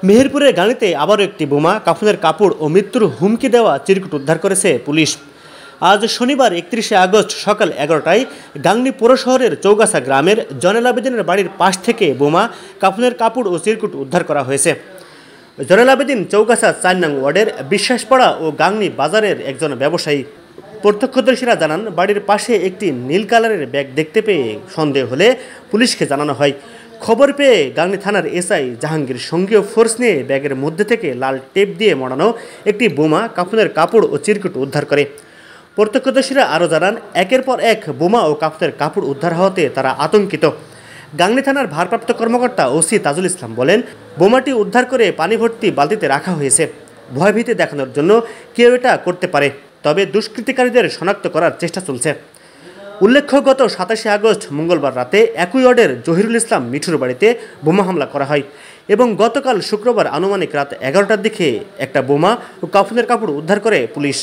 মেহেরপুরের গাংনীতে আবারও একটি বোমা, কাফনের কাপড় ও মৃত্যুর হুমকি দেওয়া চিরকুট উদ্ধার করেছে পুলিশ। আজ শনিবার 31শে আগস্ট সকাল 11টায় গাংনী পৌরশহরের চৌগাছা গ্রামের জয়নাল আবেদিনের বাড়ির পাশ থেকে বোমা, কাফনের কাপড় ও চিরকুট উদ্ধার করা হয়েছে। জয়নাল আবেদিন চৌগাছা 4 নং ওয়ার্ডের বিশ্বাসপাড়া ও গাংনী বাজারের একজন ব্যবসায়ী। প্রত্যক্ষদর্শীরা জানান, বাড়ির পাশে একটি নীল কালারের ব্যাগ দেখতে পেয়ে সন্দেহ হলে পুলিশকে জানানো হয়। খবর পেয়ে গাংনী থানার এসআই জাহাঙ্গীর সঙ্গীয় ফোর্স নিয়ে ব্যাগের মধ্যে থেকে লাল টেপ দিয়ে মোড়ানো একটি বোমা, কাফনের কাপড় ও চিরকুট উদ্ধার করে। প্রত্যক্ষদর্শীরা আরও জানান, একের পর এক বোমা ও কাফনের কাপড় উদ্ধার হওয়াতে তারা আতঙ্কিত। গাংনী থানার ভারপ্রাপ্ত কর্মকর্তা ওসি তাজুল ইসলাম বলেন, বোমাটি উদ্ধার করে পানি ভর্তি বালতিতে রাখা হয়েছে। ভয়ভীতি দেখানোর জন্য কেউ এটা করতে পারে, তবে দুষ্কৃতিকারীদের শনাক্ত করার চেষ্টা চলছে। উল্লেখ্য, গত 27শে আগস্ট মঙ্গলবার রাতে একই ওয়ার্ডের জহিরুল ইসলাম মিঠুর বাড়িতে বোমা হামলা করা হয় এবং গতকাল শুক্রবার আনুমানিক রাত 11টার দিকে একটা বোমা ও কাফনের কাপড় উদ্ধার করে পুলিশ।